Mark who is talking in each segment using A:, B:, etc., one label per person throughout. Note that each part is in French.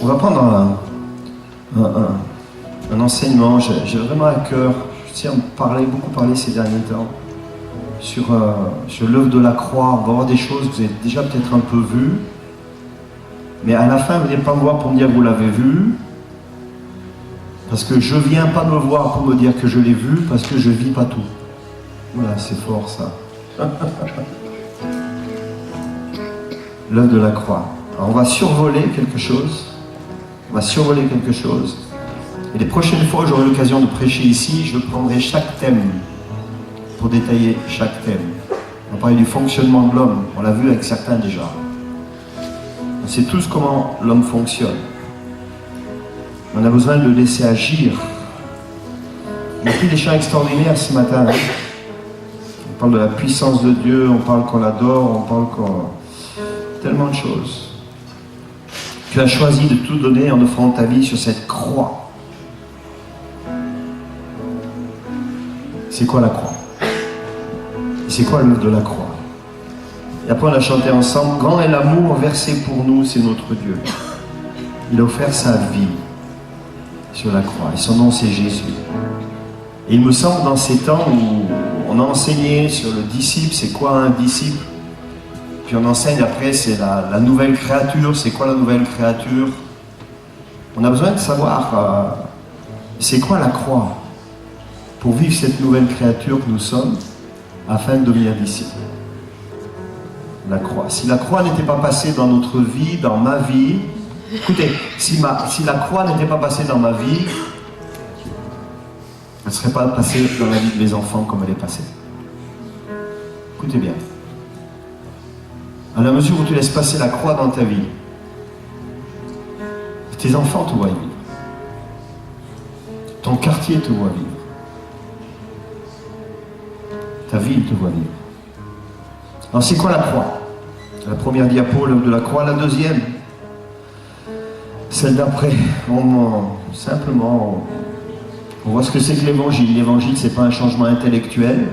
A: On va prendre un enseignement. J'ai vraiment à cœur, je tiens à beaucoup parler ces derniers temps, sur l'œuvre de la croix. On va voir des choses que vous avez déjà peut-être un peu vues, mais à la fin, vous n'allez pas me voir pour me dire que vous l'avez vu, parce que je ne viens pas me voir pour me dire que je l'ai vu, parce que je ne vis pas tout. Voilà, c'est fort ça. L'œuvre de la croix. Alors on va survoler quelque chose. Et les prochaines fois où j'aurai l'occasion de prêcher ici, je prendrai chaque thème pour détailler chaque thème. On va parler du fonctionnement de l'homme. On l'a vu avec certains déjà. On sait tous comment l'homme fonctionne. On a besoin de le laisser agir. On a pris des chants extraordinaires ce matin. On parle de la puissance de Dieu, on parle qu'on l'adore, on parle qu'on... Tellement de choses. Tu as choisi de tout donner en offrant ta vie sur cette croix. C'est quoi la croix? C'est quoi l'œuvre de la croix? Et après on a chanté ensemble, grand est l'amour versé pour nous, c'est notre Dieu. Il a offert sa vie sur la croix, et son nom c'est Jésus. Et il me semble dans ces temps où on a enseigné sur le disciple, c'est quoi un disciple? Puis on enseigne après, c'est la nouvelle créature, c'est quoi la nouvelle créature? On a besoin de savoir, c'est quoi la croix? Pour vivre cette nouvelle créature que nous sommes, afin de devenir disciples. La croix. Si la croix n'était pas passée dans notre vie, dans ma vie, écoutez, si la croix n'était pas passée dans ma vie, elle ne serait pas passée dans la vie de mes enfants comme elle est passée. Écoutez bien. À la mesure où tu laisses passer la croix dans ta vie, tes enfants te voient vivre. Ton quartier te voit vivre. Ta ville te voit vivre. Alors c'est quoi la croix? La première diapo, l'œuvre de la croix. La deuxième, celle d'après. Simplement, on voit ce que c'est que l'évangile. L'évangile, c'est pas un changement intellectuel.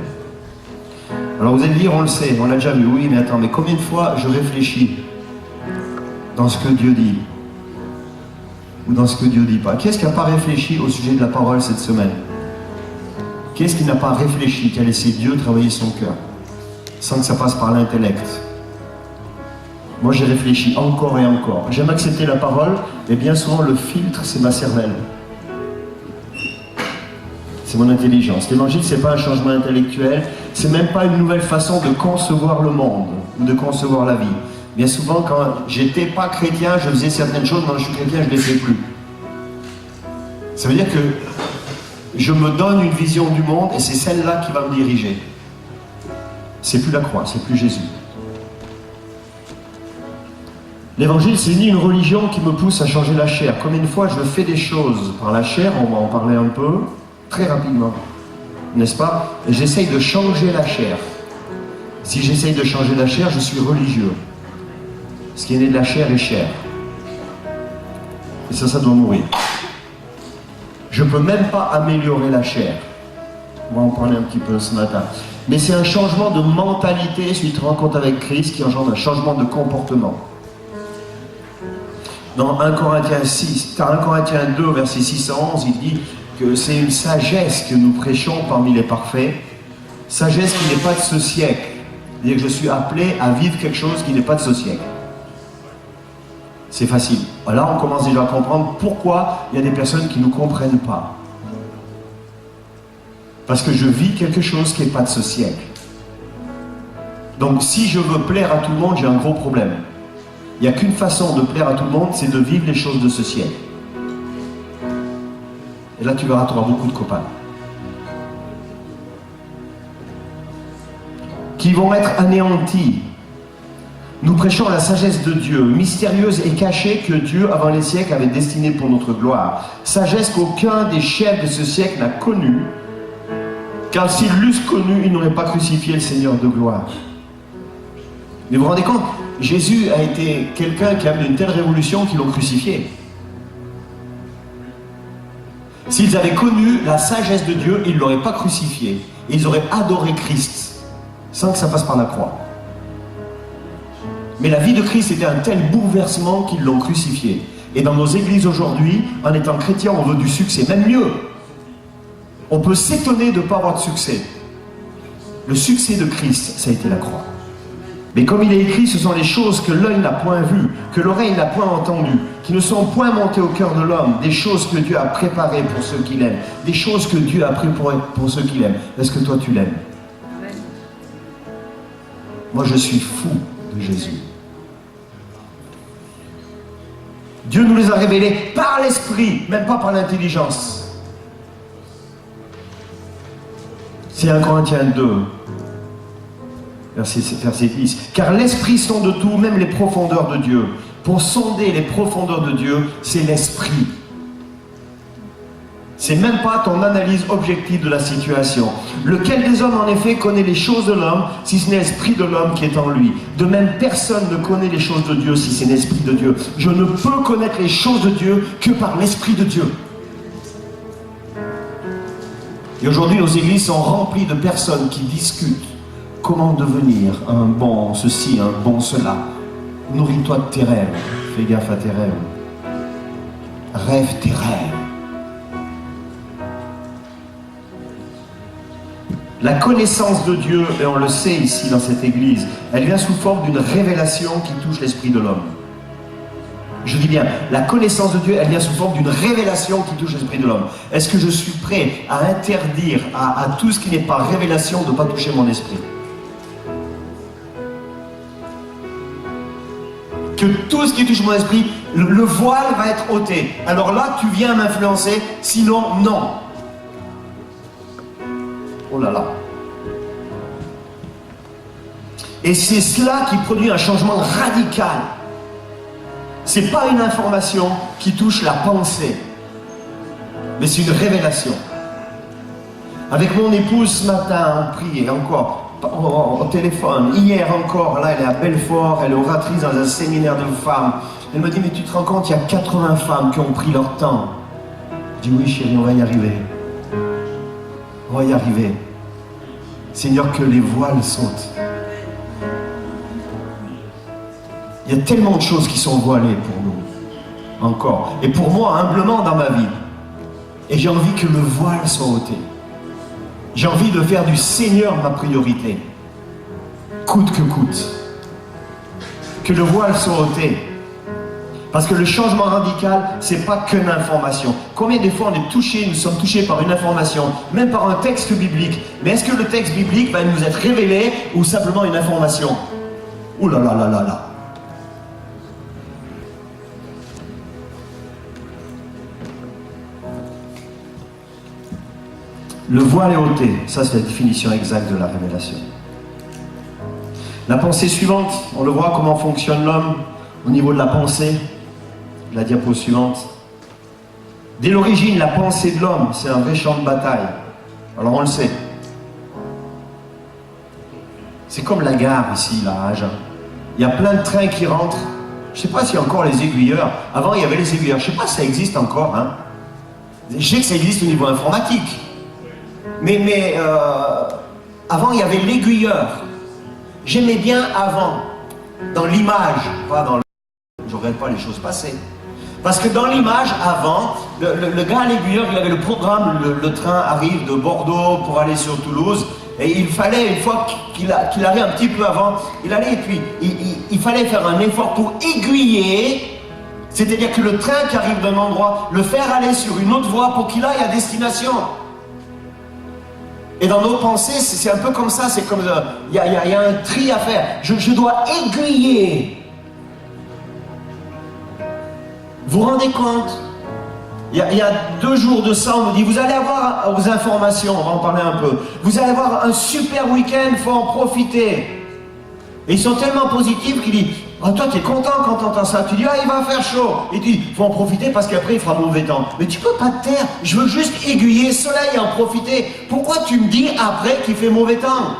A: Alors vous allez dire, on le sait, on l'a déjà vu. Oui, mais attends, mais combien de fois je réfléchis dans ce que Dieu dit ou dans ce que Dieu dit pas? Qui est-ce qui n'a pas réfléchi au sujet de la parole cette semaine? Qui est-ce qui n'a pas réfléchi, qui a laissé Dieu travailler son cœur sans que ça passe par l'intellect? Moi, j'ai réfléchi encore et encore. J'aime accepter la parole, mais bien souvent, le filtre, c'est ma cervelle. C'est mon intelligence. L'évangile, c'est pas un changement intellectuel, c'est même pas une nouvelle façon de concevoir le monde ou de concevoir la vie. Bien souvent, quand j'étais pas chrétien, je faisais certaines choses, quand je suis chrétien, je les fais plus. Ça veut dire que je me donne une vision du monde et c'est celle-là qui va me diriger. C'est plus la croix, c'est plus Jésus. L'évangile, c'est ni une religion qui me pousse à changer la chair. Comme une fois, je fais des choses par la chair, on va en parler un peu, très rapidement, n'est-ce pas? Et j'essaye de changer la chair. Si j'essaye de changer la chair, je suis religieux. Ce qui est né de la chair est chair. Et ça doit mourir. Je ne peux même pas améliorer la chair. On va en parler un petit peu ce matin. Mais c'est un changement de mentalité suite à rencontre avec Christ qui engendre un changement de comportement. Dans 1 Corinthiens 2, verset 6 à 11, il dit que c'est une sagesse que nous prêchons parmi les parfaits. Sagesse qui n'est pas de ce siècle. C'est-à-dire que je suis appelé à vivre quelque chose qui n'est pas de ce siècle. C'est facile. Là, on commence déjà à comprendre pourquoi il y a des personnes qui ne nous comprennent pas. Parce que je vis quelque chose qui n'est pas de ce siècle. Donc, si je veux plaire à tout le monde, j'ai un gros problème. Il n'y a qu'une façon de plaire à tout le monde, c'est de vivre les choses de ce siècle. Et là, tu verras, tu auras beaucoup de copains. Qui vont être anéantis. Nous prêchons la sagesse de Dieu, mystérieuse et cachée que Dieu, avant les siècles, avait destinée pour notre gloire. Sagesse qu'aucun des chefs de ce siècle n'a connue, car s'ils l'eussent connue, ils n'auraient pas crucifié le Seigneur de gloire. Mais vous vous rendez compte, Jésus a été quelqu'un qui a amené une telle révolution qu'ils l'ont crucifié. S'ils avaient connu la sagesse de Dieu, ils ne l'auraient pas crucifié. Et ils auraient adoré Christ, sans que ça passe par la croix. Mais la vie de Christ était un tel bouleversement qu'ils l'ont crucifié. Et dans nos églises aujourd'hui, en étant chrétien, on veut du succès, même mieux. On peut s'étonner de ne pas avoir de succès. Le succès de Christ, ça a été la croix. Mais comme il est écrit, ce sont les choses que l'œil n'a point vues, que l'oreille n'a point entendues, qui ne sont point montées au cœur de l'homme, des choses que Dieu a préparées pour ceux qui l'aiment, des choses que Dieu a préparées pour ceux qui l'aiment. Est-ce que toi tu l'aimes? Moi je suis fou de Jésus. Dieu nous les a révélés par l'esprit, même pas par l'intelligence. C'est 1 Corinthiens 2. Verset 10. Car l'esprit sonde tout, même les profondeurs de Dieu. Pour sonder les profondeurs de Dieu, c'est l'esprit. C'est même pas ton analyse objective de la situation. Lequel des hommes, en effet, connaît les choses de l'homme, si ce n'est l'esprit de l'homme qui est en lui? De même, personne ne connaît les choses de Dieu, si c'est l'esprit de Dieu. Je ne peux connaître les choses de Dieu que par l'esprit de Dieu. Et aujourd'hui, nos églises sont remplies de personnes qui discutent comment devenir un bon ceci, un bon cela. Nourris-toi de tes rêves. Fais gaffe à tes rêves. Rêve tes rêves. La connaissance de Dieu, et on le sait ici dans cette église, elle vient sous forme d'une révélation qui touche l'esprit de l'homme. Je dis bien, la connaissance de Dieu, elle vient sous forme d'une révélation qui touche l'esprit de l'homme. Est-ce que je suis prêt à interdire à tout ce qui n'est pas révélation de ne pas toucher mon esprit? Que tout ce qui touche mon esprit, le voile va être ôté. Alors là, tu viens m'influencer, sinon, non. Oh là là. Et c'est cela qui produit un changement radical. C'est pas une information qui touche la pensée, mais c'est une révélation. Avec mon épouse ce matin, on prie, et encore, au téléphone, hier encore, là elle est à Belfort, elle est oratrice dans un séminaire de femmes. Elle me dit, mais tu te rends compte, il y a 80 femmes qui ont pris leur temps. Je dis, oui chérie, on va y arriver. On va y arriver. Seigneur, que les voiles sautent. Il y a tellement de choses qui sont voilées pour nous. Encore. Et pour moi, humblement dans ma vie. Et j'ai envie que le voile soit ôté. J'ai envie de faire du Seigneur ma priorité. Coûte que coûte. Que le voile soit ôté. Parce que le changement radical, c'est pas qu'une information. Combien de fois on est touché, nous sommes touchés par une information, même par un texte biblique. Mais est-ce que le texte biblique va nous être révélé ou simplement une information? Ouh là là là là là. Le voile est ôté, ça c'est la définition exacte de la révélation. La pensée suivante, on le voit comment fonctionne l'homme au niveau de la pensée. La diapo suivante. Dès l'origine, la pensée de l'homme, c'est un vrai champ de bataille. Alors on le sait. C'est comme la gare ici, là, à Agen. Il y a plein de trains qui rentrent. Je ne sais pas s'il y a encore les aiguilleurs. Avant, il y avait les aiguilleurs. Je ne sais pas si ça existe encore. Hein. Je sais que ça existe au niveau informatique. Mais avant, il y avait l'aiguilleur. J'aimais bien avant, dans l'image, pas dans le... Je ne regrette pas les choses passées. Parce que dans l'image, avant, le gars à l'aiguilleur, il avait le programme, le train arrive de Bordeaux pour aller sur Toulouse, et il fallait, une fois qu'il arrive un petit peu avant, il allait, et puis il fallait faire un effort pour aiguiller, c'est-à-dire que le train qui arrive d'un endroit, le faire aller sur une autre voie pour qu'il aille à destination. Et dans nos pensées, c'est un peu comme ça, c'est comme, il y a un tri à faire. Je dois aiguiller. Vous vous rendez compte? Il y a 2 jours de ça, on me dit, vous allez avoir aux informations, on va en parler un peu. Vous allez avoir un super week-end, il faut en profiter. Et ils sont tellement positifs qu'ils disent, oh, toi tu es content quand tu entends ça. Tu dis, ah il va faire chaud. Et tu dis, il faut en profiter parce qu'après il fera mauvais temps. Mais tu peux pas te taire, je veux juste aiguiller, soleil et en profiter. Pourquoi tu me dis après qu'il fait mauvais temps?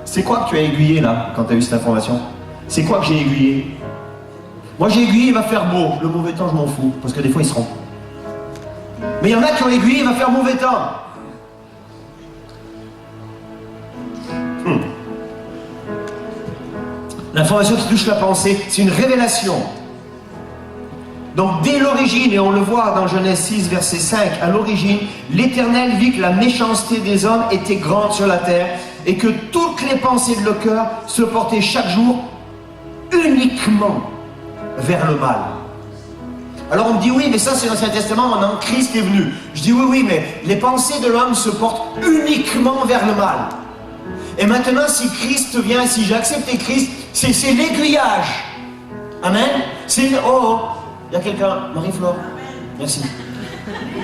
A: C'est quoi que tu as aiguillé là, quand tu as eu cette information? C'est quoi que j'ai aiguillé? Moi j'ai aiguillé, il va faire beau. Le mauvais temps, je m'en fous, parce que des fois ils seront. Mais il y en a qui ont aiguillé, il va faire mauvais temps. L'information qui touche la pensée, c'est une révélation. Donc dès l'origine, et on le voit dans Genèse 6, verset 5, à l'origine, l'Éternel vit que la méchanceté des hommes était grande sur la terre et que toutes les pensées de leur cœur se portaient chaque jour uniquement vers le mal. Alors on me dit oui, mais ça c'est l'Ancien Testament, maintenant Christ est venu. Je dis oui, mais les pensées de l'homme se portent uniquement vers le mal. Et maintenant, si Christ vient, si j'ai accepté Christ, c'est l'aiguillage. Amen. C'est il y a quelqu'un, Marie-Flore. Merci.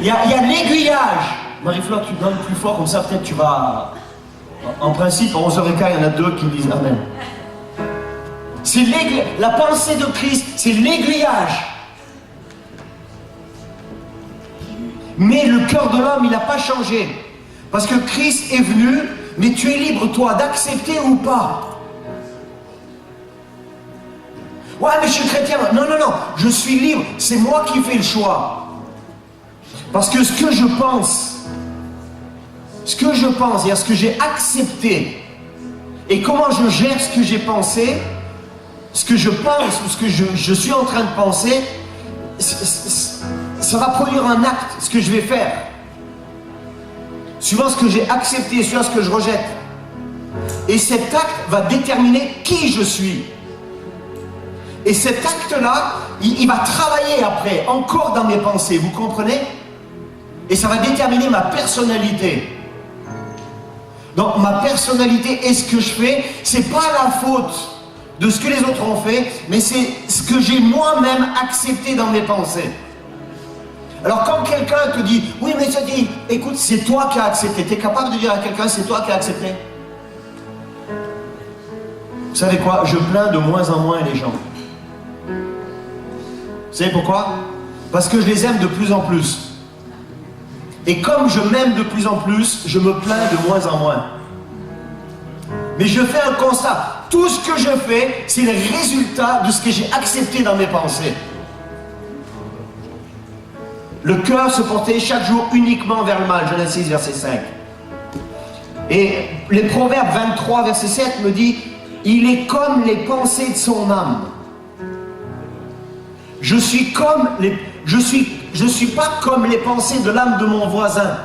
A: Il y a l'aiguillage. Marie-Flore, tu donnes plus fort, comme ça peut-être tu vas... En principe, à 11h15, il y en a deux qui me disent Amen. C'est la pensée de Christ, c'est l'aiguillage. Mais le cœur de l'homme, il n'a pas changé. Parce que Christ est venu, mais tu es libre, toi, d'accepter ou pas. Ouais, mais je suis chrétien. Non, je suis libre. C'est moi qui fais le choix. Parce que ce que je pense, et ce que j'ai accepté, et comment je gère ce que j'ai pensé, ce que je pense, ou ce que je suis en train de penser, ça va produire un acte, ce que je vais faire. Suivant ce que j'ai accepté, suivant ce que je rejette. Et cet acte va déterminer qui je suis. Et cet acte-là, il va travailler après, encore dans mes pensées, vous comprenez? Et ça va déterminer ma personnalité. Donc ma personnalité et ce que je fais, c'est pas la faute de ce que les autres ont fait, mais c'est ce que j'ai moi-même accepté dans mes pensées. Alors quand quelqu'un te dit, oui mais ça dit, écoute, c'est toi qui as accepté, tu es capable de dire à quelqu'un, c'est toi qui as accepté? Vous savez quoi? Je plains de moins en moins les gens. Vous savez pourquoi? Parce que je les aime de plus en plus. Et comme je m'aime de plus en plus, je me plains de moins en moins. Mais je fais un constat. Tout ce que je fais, c'est le résultat de ce que j'ai accepté dans mes pensées. Le cœur se portait chaque jour uniquement vers le mal. Genèse 6, verset 5. Et les Proverbes 23, verset 7 me dit, il est comme les pensées de son âme. Je suis pas comme les pensées de l'âme de mon voisin.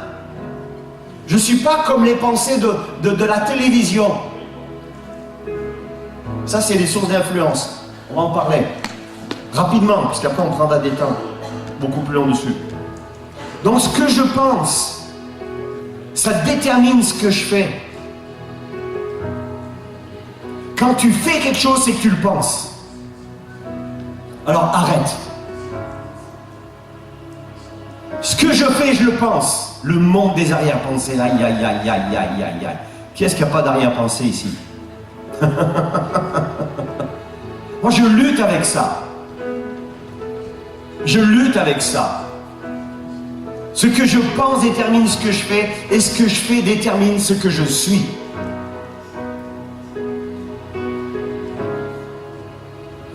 A: Je suis pas comme les pensées de la télévision. Ça, c'est les sources d'influence. On va en parler rapidement, parce qu'après on prendra des temps beaucoup plus longs dessus. Donc ce que je pense, ça détermine ce que je fais. Quand tu fais quelque chose, c'est que tu le penses. Alors arrête. Ce que je fais, je le pense. Le monde des arrière-pensées. Aïe, aïe, aïe, aïe, aïe, aïe, aïe. Qui est-ce qui n'a pas d'arrière-pensée ici? Moi, je lutte avec ça. Je lutte avec ça. Ce que je pense détermine ce que je fais, et ce que je fais détermine ce que je suis.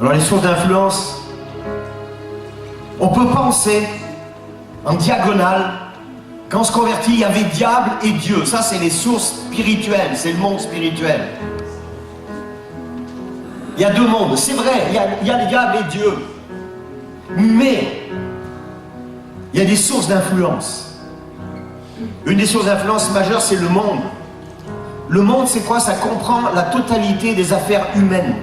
A: Alors les sources d'influence, on peut penser en diagonale, quand on se convertit, il y avait diable et Dieu. Ça, c'est les sources spirituelles, c'est le monde spirituel. Il y a deux mondes, c'est vrai, il y a le diable et Dieu. Mais, il y a des sources d'influence. Une des sources d'influence majeures, c'est le monde. Le monde, c'est quoi? Ça comprend la totalité des affaires humaines.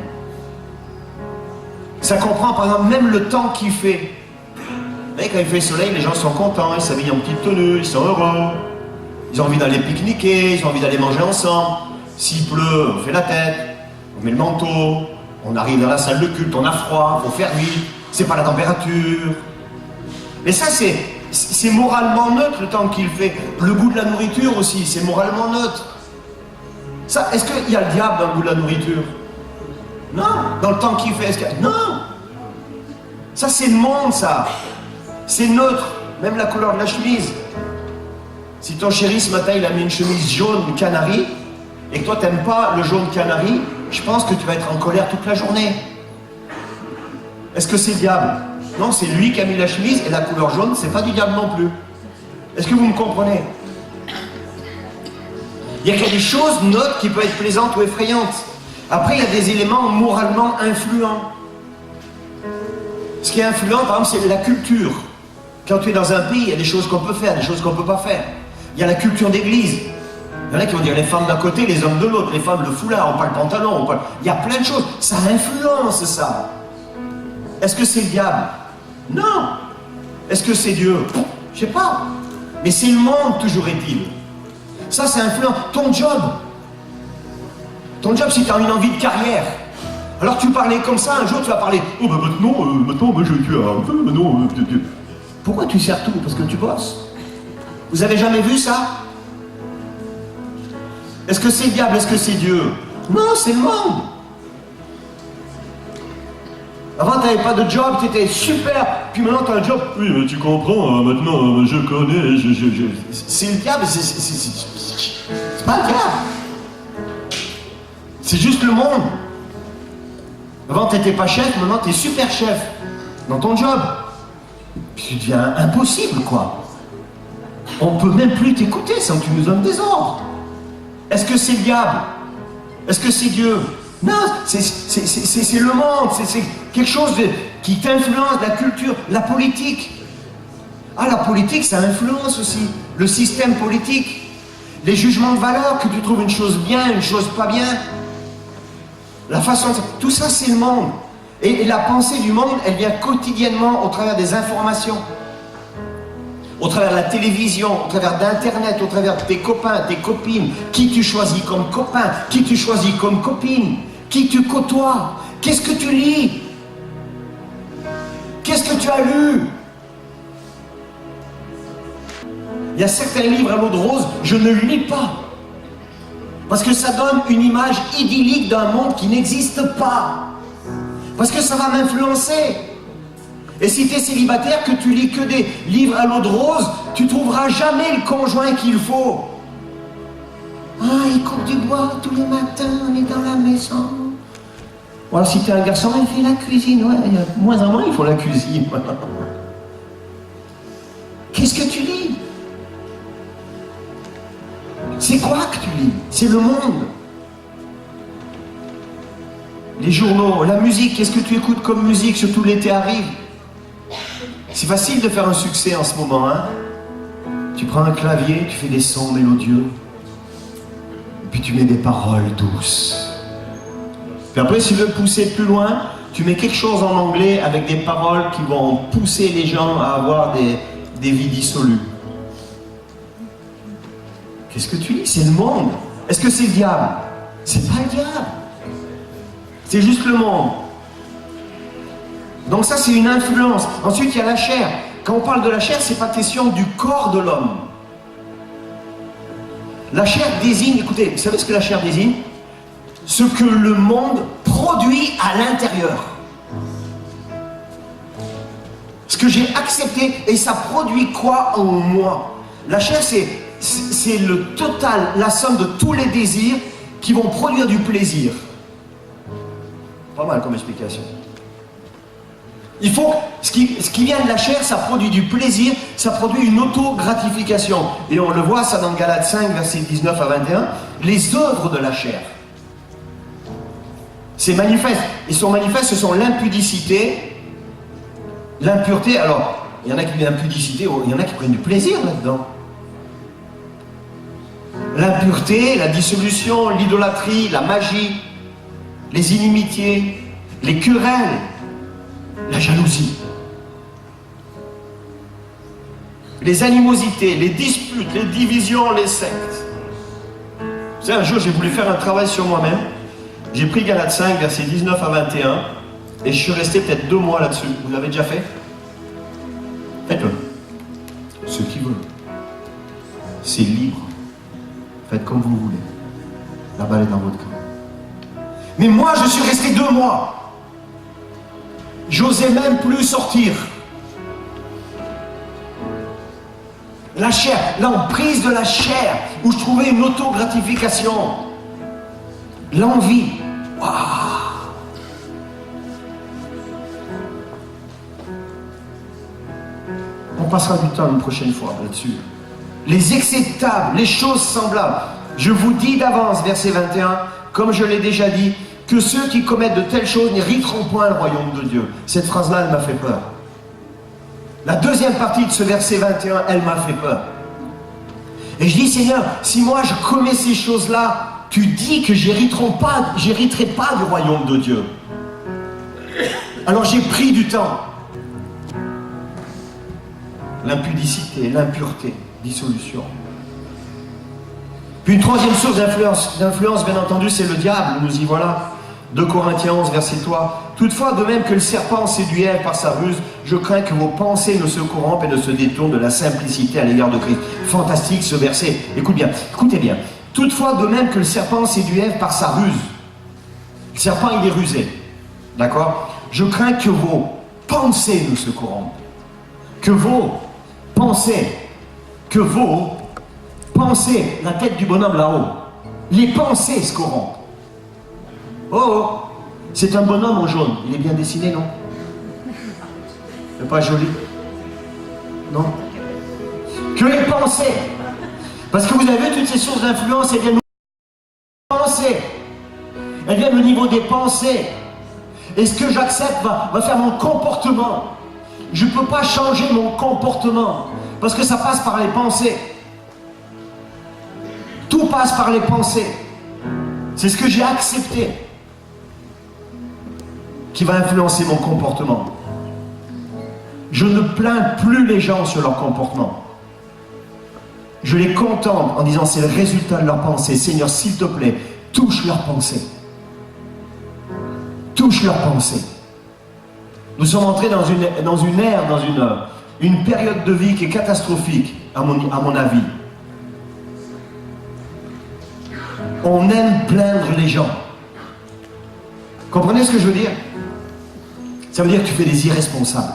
A: Ça comprend, par exemple, même le temps qu'il fait. Vous voyez, quand il fait soleil, les gens sont contents, ils s'habillent en petite tenue, ils sont heureux. Ils ont envie d'aller pique-niquer, ils ont envie d'aller manger ensemble. S'il pleut, on fait la tête, on met le manteau, on arrive dans la salle de culte, on a froid, il faut faire vite, c'est pas la température. Mais ça, c'est moralement neutre le temps qu'il fait. Le goût de la nourriture aussi, c'est moralement neutre. Ça, est-ce qu'il y a le diable dans le goût de la nourriture? Non. Dans le temps qu'il fait, est-ce qu'il y a... Non. Ça, c'est le monde, ça. C'est neutre. Même la couleur de la chemise. Si ton chéri, ce matin, il a mis une chemise jaune canari, et que toi, t'aimes pas le jaune canari, je pense que tu vas être en colère toute la journée. Est-ce que c'est le diable? Non, c'est lui qui a mis la chemise, et la couleur jaune, c'est pas du diable non plus. Est-ce que vous me comprenez? Il y a des choses neutres qui peuvent être plaisantes ou effrayantes. Après, il y a des éléments moralement influents. Ce qui est influent, par exemple, c'est la culture. Quand tu es dans un pays, il y a des choses qu'on peut faire, des choses qu'on ne peut pas faire. Il y a la culture d'église. Il y en a qui vont dire les femmes d'un côté, les hommes de l'autre, les femmes le foulard, on parle pantalon, on parle... Il y a plein de choses. Ça influence ça. Est-ce que c'est le diable? Non. Est-ce que c'est Dieu? Je sais pas. Mais c'est le monde, toujours est-il. Ça, c'est influent. Ton job, si tu as une envie de carrière, alors tu parlais comme ça, un jour tu vas parler, oh ben maintenant, ben, tu as un peu, maintenant... Pourquoi tu sers tout? Parce que tu bosses. Vous avez jamais vu ça? Est-ce que c'est le diable? Est-ce que c'est Dieu? Non, c'est le monde. Avant, tu n'avais pas de job, tu étais super, puis maintenant tu as un job. Oui, mais tu comprends, maintenant je connais, C'est le diable, c'est pas le diable. C'est juste le monde. Avant, tu n'étais pas chef, maintenant tu es super chef dans ton job. Puis tu deviens impossible, quoi. On ne peut même plus t'écouter sans que tu nous donnes des ordres. Est-ce que c'est le diable? Est-ce que c'est Dieu? Non, c'est le monde, c'est quelque chose qui t'influence, la culture, la politique. Ah, la politique, ça influence aussi. Le système politique. Les jugements de valeur, que tu trouves une chose bien, une chose pas bien. La façon... Tout ça, c'est le monde. Et la pensée du monde, elle vient quotidiennement au travers des informations. Au travers de la télévision, au travers d'Internet, au travers de tes copains, tes copines, qui tu choisis comme copain, qui tu choisis comme copine, qui tu côtoies, qu'est-ce que tu lis, qu'est-ce que tu as lu. Il y a certains livres à l'eau de rose, je ne lis pas, parce que ça donne une image idyllique d'un monde qui n'existe pas, parce que ça va m'influencer. Et si tu es célibataire, que tu lis que des livres à l'eau de rose, tu trouveras jamais le conjoint qu'il faut. Ah, il coupe du bois tous les matins, on est dans la maison. Ou alors si tu es un garçon, il fait la cuisine. Ouais, il y a de moins en moins, il faut la cuisine. Qu'est-ce que tu lis? C'est quoi que tu lis? C'est le monde. Les journaux, la musique, qu'est-ce que tu écoutes comme musique? Surtout l'été arrive. C'est facile de faire un succès en ce moment, hein? Tu prends un clavier, tu fais des sons mélodieux, et puis tu mets des paroles douces. Puis après, si tu veux pousser plus loin, tu mets quelque chose en anglais avec des paroles qui vont pousser les gens à avoir des vies dissolues. Qu'est-ce que tu lis? C'est le monde. Est-ce que c'est le diable? C'est pas le diable. C'est juste le monde. Donc ça, c'est une influence. Ensuite, il y a la chair. Quand on parle de la chair, c'est pas question du corps de l'homme. La chair désigne, écoutez, vous savez ce que la chair désigne? Ce que le monde produit à l'intérieur. Ce que j'ai accepté, et ça produit quoi en moi? La chair, c'est le total, la somme de tous les désirs qui vont produire du plaisir. Pas mal comme explication. Il faut, ce qui vient de la chair, ça produit du plaisir, ça produit une auto-gratification. Et on le voit ça dans Galates 5, versets 19 à 21, les œuvres de la chair. C'est manifeste. Ils sont manifestes, ce sont l'impudicité, l'impureté. Alors, il y en a qui l'impudicité, il y en a qui prennent du plaisir là-dedans. L'impureté, la dissolution, l'idolâtrie, la magie, les inimitiés, les querelles, la jalousie, les animosités, les disputes, les divisions, les sectes. Vous savez, un jour, j'ai voulu faire un travail sur moi-même. J'ai pris Galates 5, versets 19 à 21, et je suis resté peut-être 2 mois là-dessus. Vous l'avez déjà fait? Faites-le. Ceux qui veulent. C'est libre. Faites comme vous voulez. La balle est dans votre camp. Mais moi, je suis resté 2 mois. J'osais même plus sortir. La chair, l'emprise de la chair, où je trouvais une auto-gratification. L'envie. Waouh! On passera du temps une prochaine fois là-dessus. Les excès de table, les choses semblables. Je vous dis d'avance, verset 21, comme je l'ai déjà dit, que ceux qui commettent de telles choses n'hériteront point le royaume de Dieu. Cette phrase-là, elle m'a fait peur. La deuxième partie de ce verset 21, elle m'a fait peur. Et je dis, Seigneur, si moi je commets ces choses-là, tu dis que j'hériterai pas du royaume de Dieu. Alors j'ai pris du temps. L'impudicité, l'impureté, dissolution. Puis une troisième source d'influence, bien entendu, c'est le diable. Nous y voilà. 2 Corinthiens 11, verset 3. Toutefois, de même que le serpent séduit Ève par sa ruse, je crains que vos pensées ne se corrompent et ne se détournent de la simplicité à l'égard de Christ. Fantastique ce verset. Écoutez bien. Toutefois, de même que le serpent séduit Ève par sa ruse. Le serpent, il est rusé. D'accord? Je crains que vos pensées ne se corrompent. Que vos pensées, la tête du bonhomme là-haut, les pensées se corrompent. Oh, c'est un bonhomme en jaune. Il est bien dessiné, non? C'est pas joli? Non? Que les pensées, parce que vous avez vu toutes ces sources d'influence, elles viennent des pensées. Elles viennent au niveau des pensées. Et ce que j'accepte va faire mon comportement. Je ne peux pas changer mon comportement, parce que ça passe par les pensées. Tout passe par les pensées. C'est ce que j'ai accepté qui va influencer mon comportement. Je ne plains plus les gens sur leur comportement. Je les contemple en disant c'est le résultat de leurs pensées. Seigneur, s'il te plaît, touche leurs pensées. Touche leurs pensées. Nous sommes entrés dans une ère, dans une période de vie qui est catastrophique, à mon avis. On aime plaindre les gens. Comprenez ce que je veux dire? Ça veut dire que tu fais des irresponsables.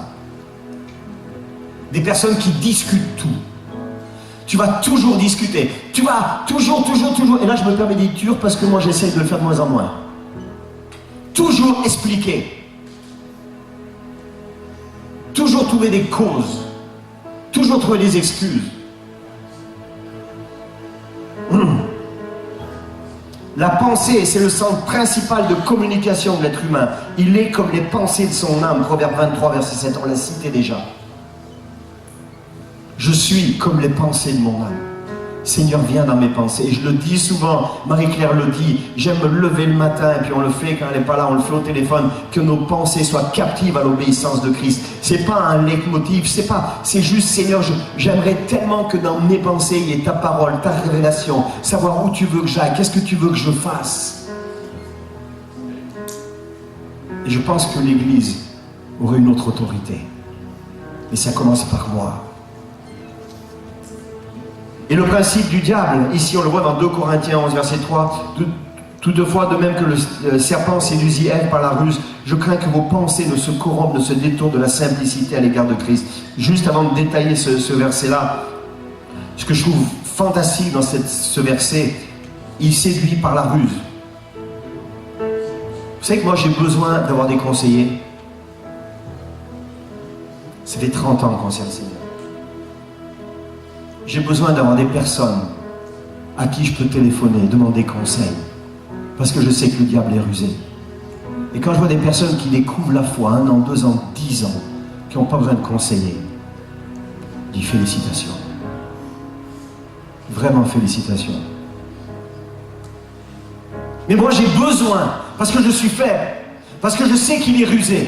A: Des personnes qui discutent tout. Tu vas toujours discuter. Tu vas toujours. Et là, je me permets d'être dur parce que moi, j'essaie de le faire de moins en moins. Toujours expliquer. Toujours trouver des causes. Toujours trouver des excuses. La pensée, c'est le centre principal de communication de l'être humain. Il est comme les pensées de son âme. Proverbe 23, verset 7, on l'a cité déjà. Je suis comme les pensées de mon âme. Seigneur, viens dans mes pensées. Et je le dis souvent, Marie-Claire le dit, j'aime me lever le matin, et puis on le fait quand elle n'est pas là, on le fait au téléphone, que nos pensées soient captives à l'obéissance de Christ. C'est pas un leitmotiv, c'est juste, Seigneur, j'aimerais tellement que dans mes pensées, il y ait ta parole, ta révélation, savoir où tu veux que j'aille, qu'est-ce que tu veux que je fasse. Et je pense que l'Église aurait une autre autorité. Et ça commence par moi. Et le principe du diable, ici on le voit dans 2 Corinthiens 11, verset 3, toutefois, de même que le serpent séduisit Ève par la ruse, je crains que vos pensées ne se corrompent, ne se détournent de la simplicité à l'égard de Christ. Juste avant de détailler ce verset-là, ce que je trouve fantastique dans ce verset, il séduit par la ruse. Vous savez que moi j'ai besoin d'avoir des conseillers. Ça fait 30 ans qu'on sert le Seigneur. J'ai besoin d'avoir des personnes à qui je peux téléphoner, demander conseil. Parce que je sais que le diable est rusé. Et quand je vois des personnes qui découvrent la foi, 1 an, 2 ans, 10 ans, qui n'ont pas besoin de conseiller, je dis félicitations. Vraiment félicitations. Mais moi j'ai besoin, parce que je suis faible, parce que je sais qu'il est rusé.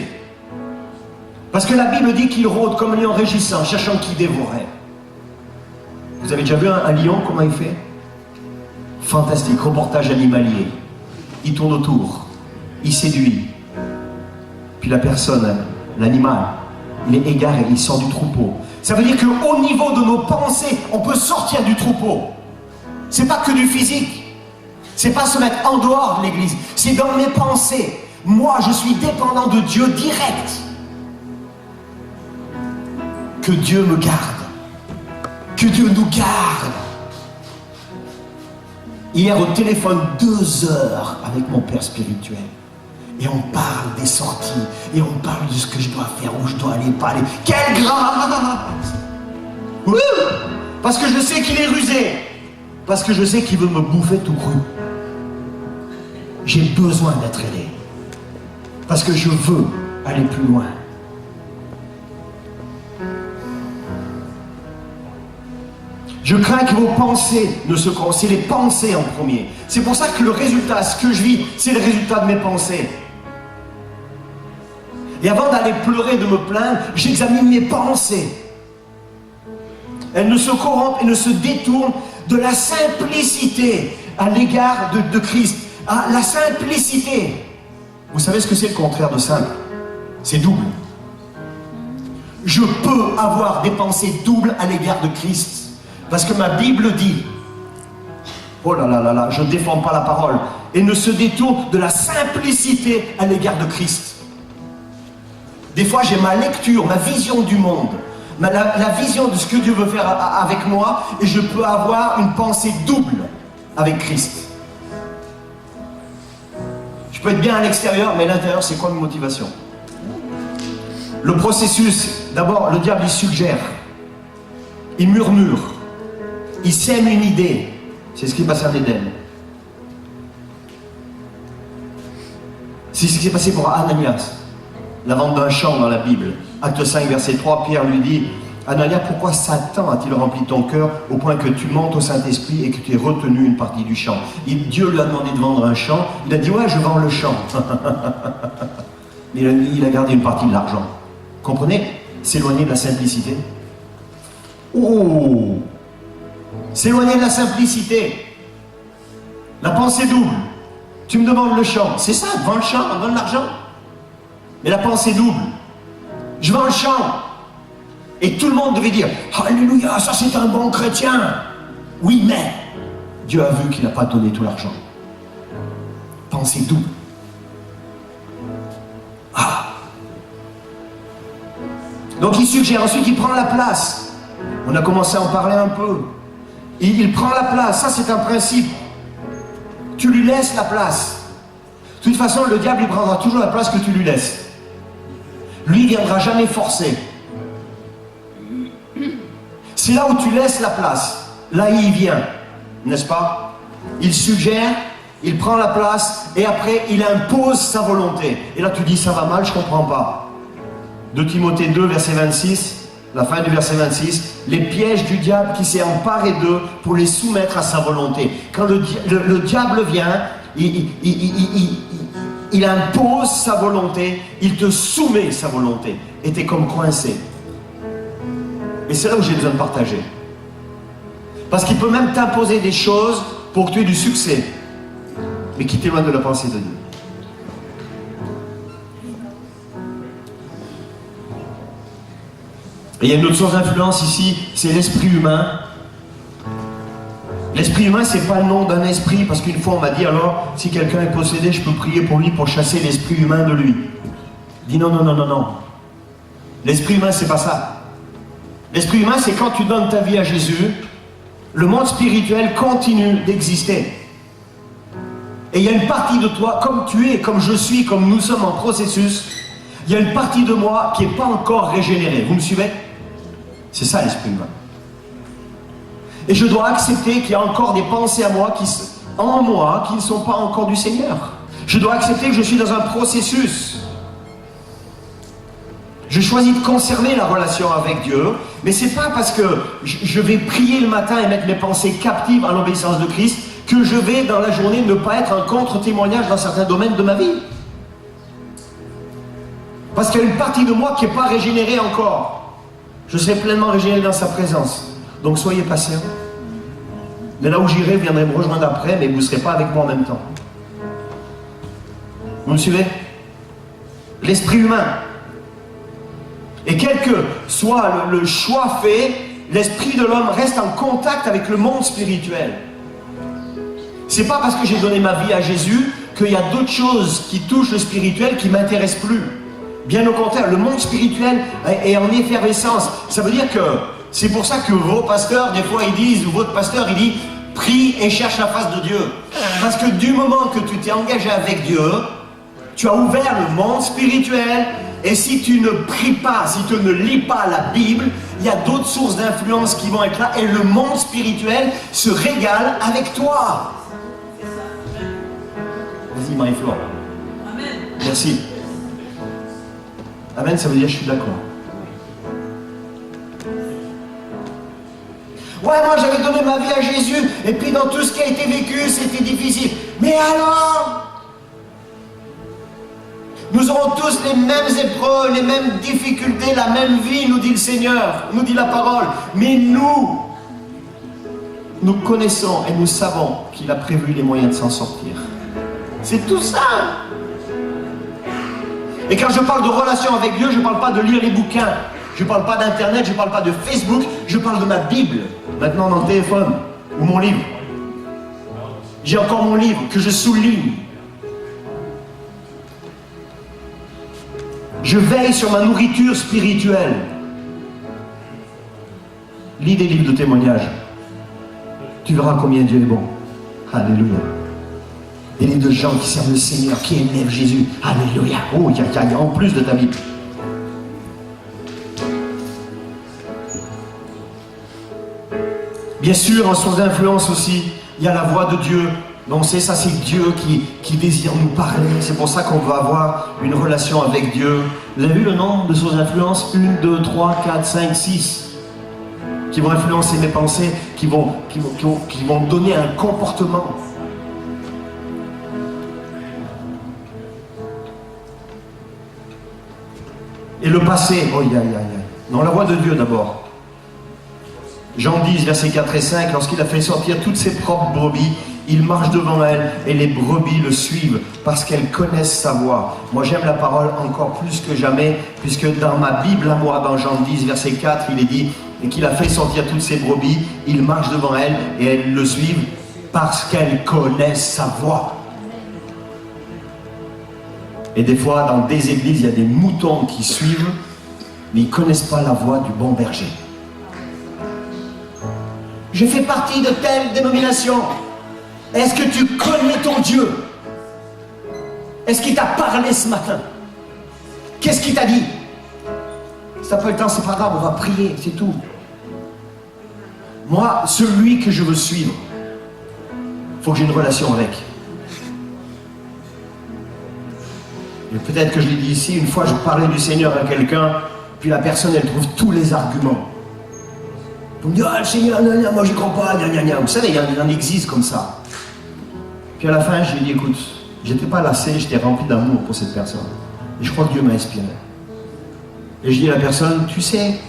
A: Parce que la Bible dit qu'il rôde comme un lion rugissant, cherchant qui dévorer. Vous avez déjà vu un lion, comment il fait? Fantastique, reportage animalier. Il tourne autour, il séduit. Puis la personne, l'animal, il est égaré, il sort du troupeau. Ça veut dire qu'au niveau de nos pensées, on peut sortir du troupeau. C'est pas que du physique. C'est pas se mettre en dehors de l'église. C'est dans mes pensées. Moi, je suis dépendant de Dieu direct. Que Dieu me garde. Que Dieu nous garde. Hier au téléphone 2 heures avec mon père spirituel. Et on parle des sorties. Et on parle de ce que je dois faire, où je dois aller, pas aller. Quelle grâce! Oui! Parce que je sais qu'il est rusé. Parce que je sais qu'il veut me bouffer tout cru. J'ai besoin d'être aidé. Parce que je veux aller plus loin. Je crains que vos pensées ne se corrompent. C'est les pensées en premier. C'est pour ça que le résultat, ce que je vis, c'est le résultat de mes pensées. Et avant d'aller pleurer, de me plaindre, j'examine mes pensées. Elles ne se corrompent et ne se détournent de la simplicité à l'égard de Christ. Ah, la simplicité. Vous savez ce que c'est le contraire de simple? C'est double. Je peux avoir des pensées doubles à l'égard de Christ. Parce que ma Bible dit, oh là là là là, je ne défends pas la parole, et ne se détourne de la simplicité à l'égard de Christ. Des fois, j'ai ma lecture, ma vision du monde, la vision de ce que Dieu veut faire avec moi, et je peux avoir une pensée double avec Christ. Je peux être bien à l'extérieur, mais à l'intérieur, c'est quoi ma motivation? Le processus, d'abord, le diable, il suggère, il murmure, il sème une idée. C'est ce qui est passé en Éden. C'est ce qui s'est passé pour Ananias, la vente d'un champ dans la Bible. Acte 5, verset 3, Pierre lui dit, Ananias, pourquoi Satan a-t-il rempli ton cœur au point que tu mentes au Saint-Esprit et que tu aies retenu une partie du champ? Dieu lui a demandé de vendre un champ. Il a dit, ouais, je vends le champ. Mais il a gardé une partie de l'argent. Comprenez? S'éloigner de la simplicité. Oh! S'éloigner de la simplicité. La pensée double. Tu me demandes le champ. C'est ça, vends le champ, donne l'argent. Mais la pensée double. Je vends le champ. Et tout le monde devait dire, alléluia, ça c'est un bon chrétien. Oui, mais Dieu a vu qu'il n'a pas donné tout l'argent. Pensée double. Ah. Donc il suggère, ensuite il prend la place. On a commencé à en parler un peu. Il prend la place, ça c'est un principe. Tu lui laisses la place. De toute façon, le diable il prendra toujours la place que tu lui laisses. Lui, il ne viendra jamais forcer. C'est là où tu laisses la place. Là, il vient. N'est-ce pas? Il suggère, il prend la place, et après, il impose sa volonté. Et là, tu dis, ça va mal, je ne comprends pas. 2 Timothée 2, verset 26, la fin du verset 26, les pièges du diable qui s'est emparé d'eux pour les soumettre à sa volonté. Quand le diable vient, il impose sa volonté, il te soumet sa volonté, et tu es comme coincé. Et c'est là où j'ai besoin de partager. Parce qu'il peut même t'imposer des choses pour que tu aies du succès, mais qui t'éloignent de la pensée de Dieu. Et il y a une autre source d'influence ici, c'est l'esprit humain. L'esprit humain, c'est pas le nom d'un esprit, parce qu'une fois on m'a dit, alors, si quelqu'un est possédé, je peux prier pour lui pour chasser l'esprit humain de lui. Je dis non, non, non, non, non. L'esprit humain, c'est pas ça. L'esprit humain, c'est quand tu donnes ta vie à Jésus, le monde spirituel continue d'exister. Et il y a une partie de toi, comme tu es, comme je suis, comme nous sommes en processus, il y a une partie de moi qui n'est pas encore régénérée. Vous me suivez? C'est ça l'esprit humain. Et je dois accepter qu'il y a encore des pensées en moi qui ne sont pas encore du Seigneur. Je dois accepter que je suis dans un processus. Je choisis de conserver la relation avec Dieu, mais ce n'est pas parce que je vais prier le matin et mettre mes pensées captives à l'obéissance de Christ que je vais dans la journée ne pas être un contre-témoignage dans certains domaines de ma vie. Parce qu'il y a une partie de moi qui n'est pas régénérée encore. Je serai pleinement régénéré dans sa présence. Donc soyez patients. Mais là où j'irai, vous viendrez me rejoindre après, mais vous ne serez pas avec moi en même temps. Vous me suivez? L'esprit humain. Et quel que soit le choix fait, l'esprit de l'homme reste en contact avec le monde spirituel. C'est pas parce que j'ai donné ma vie à Jésus qu'il y a d'autres choses qui touchent le spirituel qui ne m'intéressent plus. Bien au contraire, le monde spirituel est en effervescence. Ça veut dire que c'est pour ça que vos pasteurs, des fois, ils disent, ou votre pasteur, il dit, prie et cherche la face de Dieu. Parce que du moment que tu t'es engagé avec Dieu, tu as ouvert le monde spirituel. Et si tu ne pries pas, si tu ne lis pas la Bible, il y a d'autres sources d'influence qui vont être là. Et le monde spirituel se régale avec toi. Vas-y, Marie-Flore. Merci. Amen, ça veut dire je suis d'accord. Ouais, moi j'avais donné ma vie à Jésus, et puis dans tout ce qui a été vécu, c'était difficile. Mais alors, nous aurons tous les mêmes épreuves, les mêmes difficultés, la même vie, nous dit le Seigneur, nous dit la parole. Mais nous connaissons et nous savons qu'il a prévu les moyens de s'en sortir. C'est tout ça. Et quand je parle de relation avec Dieu, je ne parle pas de lire les bouquins, je ne parle pas d'Internet, je ne parle pas de Facebook, je parle de ma Bible, maintenant dans le téléphone, ou mon livre. J'ai encore mon livre que je souligne. Je veille sur ma nourriture spirituelle. Lis des livres de témoignages. Tu verras combien Dieu est bon. Alléluia. Des livres de gens qui servent le Seigneur, qui aiment Jésus. Alléluia. Oh, il y a en plus de ta Bible. Bien sûr, en source d'influence aussi, il y a la voix de Dieu. Donc c'est ça, c'est Dieu qui désire nous parler. C'est pour ça qu'on veut avoir une relation avec Dieu. Vous avez vu le nombre de sources d'influence? 1, 2, 3, 4, 5, 6. Qui vont influencer mes pensées, qui vont donner un comportement. Et le passé, oh, non, la voix de Dieu d'abord. Jean 10, versets 4 et 5, lorsqu'il a fait sortir toutes ses propres brebis, il marche devant elles et les brebis le suivent parce qu'elles connaissent sa voix. Moi j'aime la parole encore plus que jamais, puisque dans ma Bible à moi, dans Jean 10, verset 4, il est dit et qu'il a fait sortir toutes ses brebis, il marche devant elles et elles le suivent parce qu'elles connaissent sa voix. Et des fois, dans des églises, il y a des moutons qui suivent, mais ils ne connaissent pas la voix du bon berger. Je fais partie de telle dénomination. Est-ce que tu connais ton Dieu? Est-ce qu'il t'a parlé ce matin? Qu'est-ce qu'il t'a dit? Si t'as pas le temps, c'est pas grave, on va prier, c'est tout. Moi, celui que je veux suivre, il faut que j'ai une relation avec. Et peut-être que je l'ai dit ici, une fois je parlais du Seigneur à quelqu'un, puis la personne elle trouve tous les arguments. Vous me dites, ah le Seigneur, moi j'y crois pas, vous savez, il en existe comme ça. Puis à la fin, je lui ai dit, écoute, j'étais pas lassé, j'étais rempli d'amour pour cette personne. Et je crois que Dieu m'a inspiré. Et je dis à la personne, tu sais,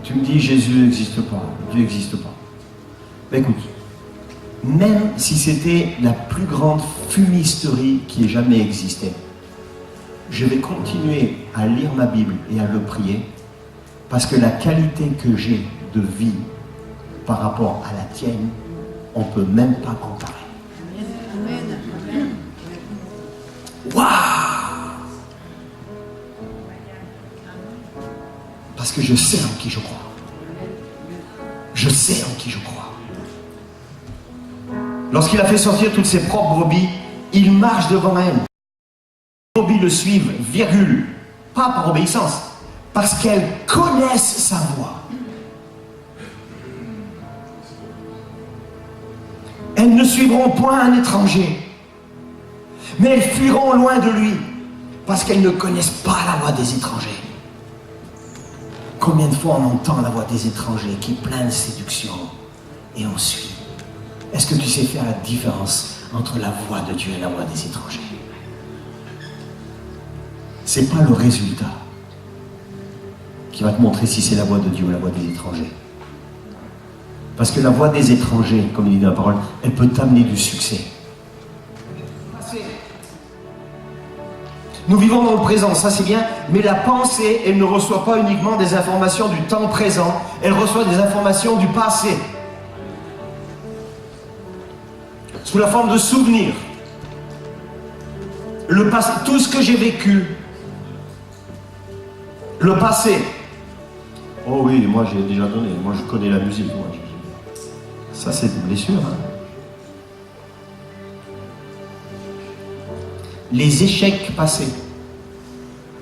A: tu me dis Jésus n'existe pas, Dieu n'existe pas. Mais écoute, même si c'était la plus grande fumisterie qui ait jamais existé, je vais continuer à lire ma Bible et à le prier, parce que la qualité que j'ai de vie par rapport à la tienne, on ne peut même pas comparer. Waouh! Parce que je sais en qui je crois. Je sais en qui je crois. Lorsqu'il a fait sortir toutes ses propres brebis, il marche devant elles. Les brebis le suivent, virgule, pas par obéissance, parce qu'elles connaissent sa voix. Elles ne suivront point un étranger, mais elles fuiront loin de lui, parce qu'elles ne connaissent pas la voix des étrangers. Combien de fois on entend la voix des étrangers qui est pleine de séduction, et on suit. Est-ce que tu sais faire la différence entre la voix de Dieu et la voix des étrangers? C'est pas le résultat qui va te montrer si c'est la voix de Dieu ou la voix des étrangers. Parce que la voix des étrangers, comme il dit dans la parole, elle peut t'amener du succès. Nous vivons dans le présent, ça c'est bien, mais la pensée, elle ne reçoit pas uniquement des informations du temps présent, elle reçoit des informations du passé. Sous la forme de souvenirs. Le passé, tout ce que j'ai vécu, le passé. Oh oui, moi j'ai déjà donné, moi je connais la musique. Moi. Ça c'est des blessures. Hein. Les échecs passés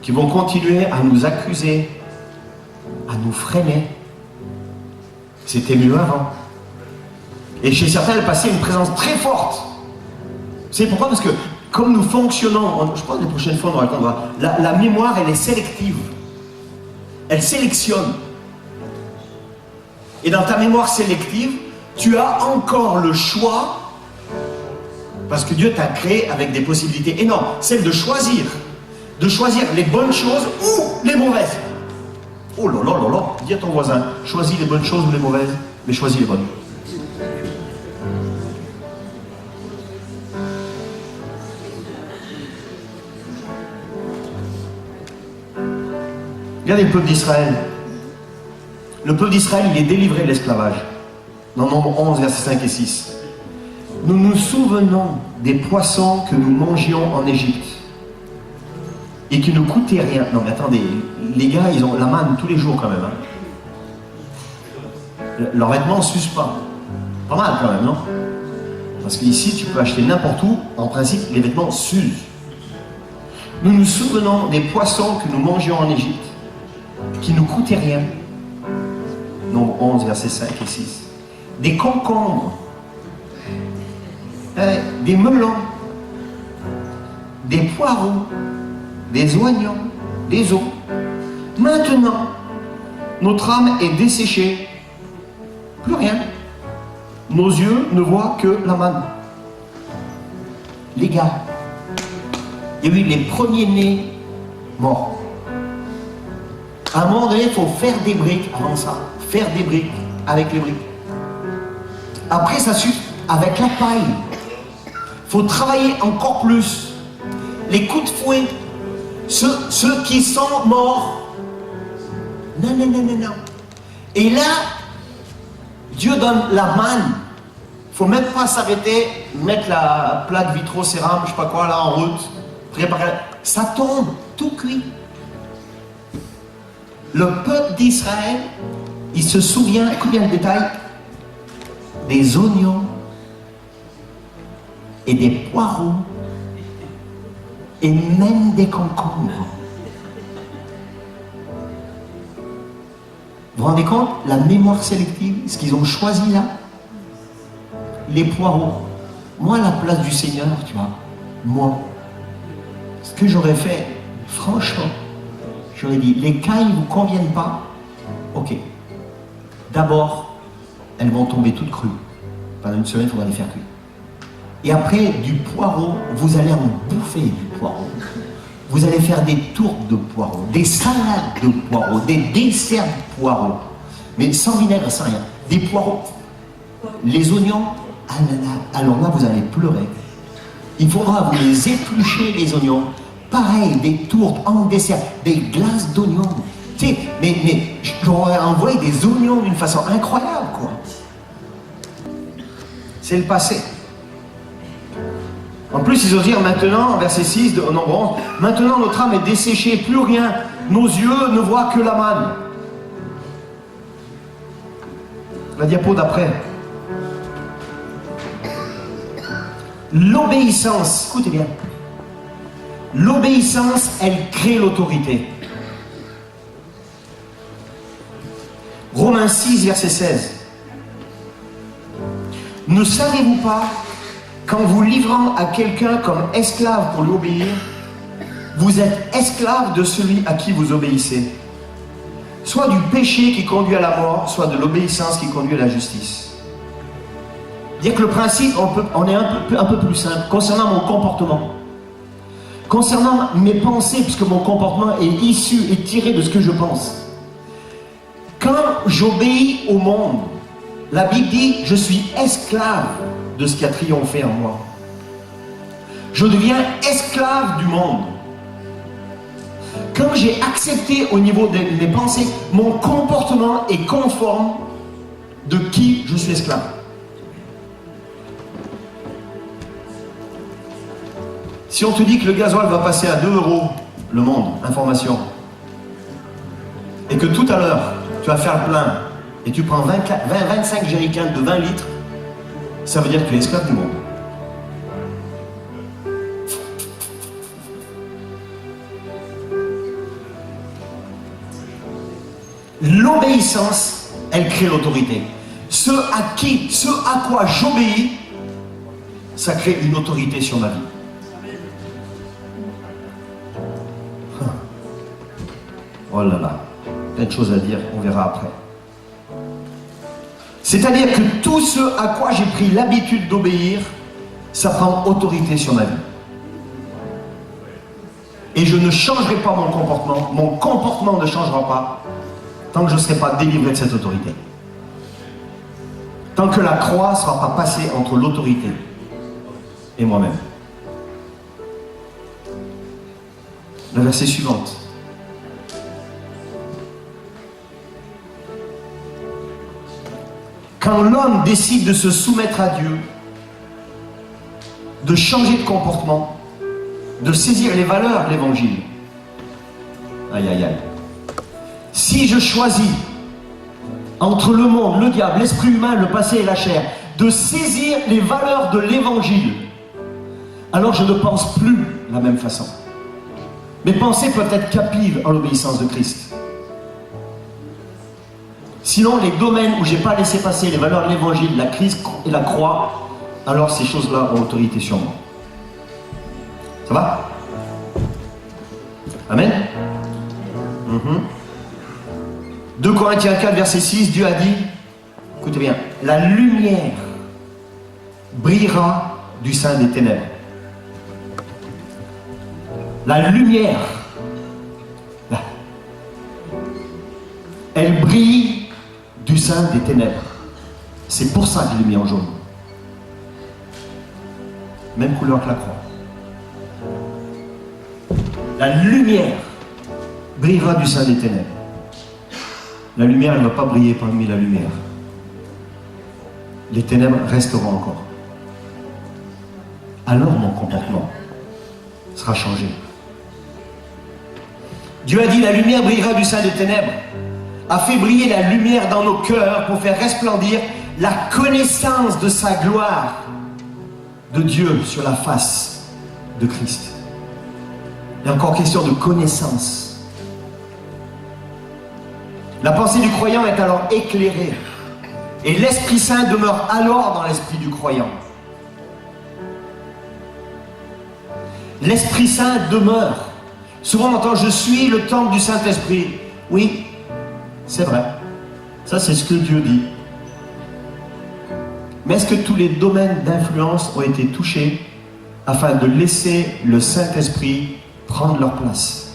A: qui vont continuer à nous accuser, à nous freiner. C'était mieux avant. Et chez certains, le passé a une présence très forte. Vous savez pourquoi? Parce que comme nous fonctionnons, je pense que les prochaines fois on racontera, la mémoire elle est sélective. Elle sélectionne. Et dans ta mémoire sélective, tu as encore le choix, parce que Dieu t'a créé avec des possibilités énormes, celle de choisir les bonnes choses ou les mauvaises. Oh là là là là, dis à ton voisin, choisis les bonnes choses ou les mauvaises, mais choisis les bonnes. Regardez le peuple d'Israël. Le peuple d'Israël, il est délivré de l'esclavage. Dans Nombre 11, versets 5 et 6. Nous nous souvenons des poissons que nous mangions en Égypte et qui ne coûtaient rien. Non mais attendez, les gars, ils ont la manne tous les jours quand même. Hein. Leurs vêtements ne s'usent pas. Pas mal quand même, non? Parce qu'ici, tu peux acheter n'importe où. En principe, les vêtements s'usent. Nous nous souvenons des poissons que nous mangions en Égypte qui ne coûtaient rien. Nombre 11, versets 5 et 6. Des concombres, des melons, des poireaux, des oignons, des os. Maintenant, notre âme est desséchée. Plus rien. Nos yeux ne voient que la manne. Les gars, il y a eu les premiers-nés morts. À un moment donné, il faut faire des briques avant ça. Faire des briques avec les briques. Après, ça suffit avec la paille. Il faut travailler encore plus. Les coups de fouet. Ceux qui sont morts. Non, non, non, non, non. Et là, Dieu donne la manne. Il ne faut même pas s'arrêter, mettre la plaque vitrocérame, je ne sais pas quoi, là en route. Préparer. Ça tombe, tout cuit. Le peuple d'Israël, il se souvient, écoutez bien le détail, des oignons et des poireaux et même des concombres. Vous vous rendez compte, la mémoire sélective, ce qu'ils ont choisi là? Les poireaux. Moi, à la place du Seigneur, tu vois, moi, ce que j'aurais fait, franchement, j'aurais dit, les cailles ne vous conviennent pas? Ok. D'abord, elles vont tomber toutes crues. Pendant une semaine, il faudra les faire cuire. Et après, du poireau, vous allez en bouffer du poireau. Vous allez faire des tourtes de poireaux, des salades de poireaux, des desserts de poireaux. Mais sans vinaigre, sans rien. Des poireaux. Les oignons, alors là, vous allez pleurer. Il faudra vous les éplucher, les oignons. Pareil, des tourtes en dessert, des glaces d'oignons. Tu sais, mais j'aurais envoyé des oignons d'une façon incroyable, quoi. C'est le passé. En plus, ils osent dire maintenant, verset 6 de Nombre 11, maintenant notre âme est desséchée, plus rien, nos yeux ne voient que la manne. La diapo d'après. L'obéissance, écoutez bien. L'obéissance, elle crée l'autorité. Romains 6, verset 16. Ne savez-vous pas qu'en vous livrant à quelqu'un comme esclave pour lui obéir, vous êtes esclave de celui à qui vous obéissez, soit du péché qui conduit à la mort, soit de l'obéissance qui conduit à la justice. Dire que le principe, on est un peu plus simple concernant mon comportement. Concernant mes pensées, puisque mon comportement est issu et tiré de ce que je pense. Quand j'obéis au monde, la Bible dit, je suis esclave de ce qui a triomphé en moi. Je deviens esclave du monde. Quand j'ai accepté au niveau de mes pensées, mon comportement est conforme de qui je suis esclave. Si on te dit que le gasoil va passer à 2 € le monde, information, et que tout à l'heure, tu vas faire le plein, et tu prends 25 jerrycans de 20 litres, ça veut dire que tu es esclave du monde. L'obéissance, elle crée l'autorité. Ce à quoi j'obéis, ça crée une autorité sur ma vie. Oh là là, plein de choses à dire, on verra après. C'est-à-dire que tout ce à quoi j'ai pris l'habitude d'obéir, ça prend autorité sur ma vie. Et je ne changerai pas mon comportement ne changera pas tant que je ne serai pas délivré de cette autorité. Tant que la croix ne sera pas passée entre l'autorité et moi-même. Le verset suivant. Quand l'homme décide de se soumettre à Dieu, de changer de comportement, de saisir les valeurs de l'évangile. Aïe, aïe, aïe. Si je choisis entre le monde, le diable, l'esprit humain, le passé et la chair, de saisir les valeurs de l'évangile, alors je ne pense plus de la même façon. Mes pensées peuvent être captives en l'obéissance de Christ. Sinon, les domaines où je n'ai pas laissé passer les valeurs de l'évangile, la Christ et la croix, alors ces choses-là ont autorité sur moi. Ça va? Amen. 2 Corinthiens 4, verset 6, Dieu a dit, écoutez bien, la lumière brillera du sein des ténèbres. La lumière, là, elle brille du sein des ténèbres. C'est pour ça qu'il est mis en jaune. Même couleur que la croix. La lumière brillera du sein des ténèbres. La lumière, elle ne va pas briller parmi la lumière. Les ténèbres resteront encore. Alors mon comportement sera changé. Dieu a dit, la lumière brillera du sein des ténèbres, a fait briller la lumière dans nos cœurs pour faire resplendir la connaissance de sa gloire de Dieu sur la face de Christ. Il y a encore question de connaissance. La pensée du croyant est alors éclairée et l'Esprit Saint demeure alors dans l'esprit du croyant. L'Esprit Saint demeure. Souvent on entend « je suis le temple du Saint-Esprit ». Oui, c'est vrai. Ça c'est ce que Dieu dit. Mais est-ce que tous les domaines d'influence ont été touchés afin de laisser le Saint-Esprit prendre leur place?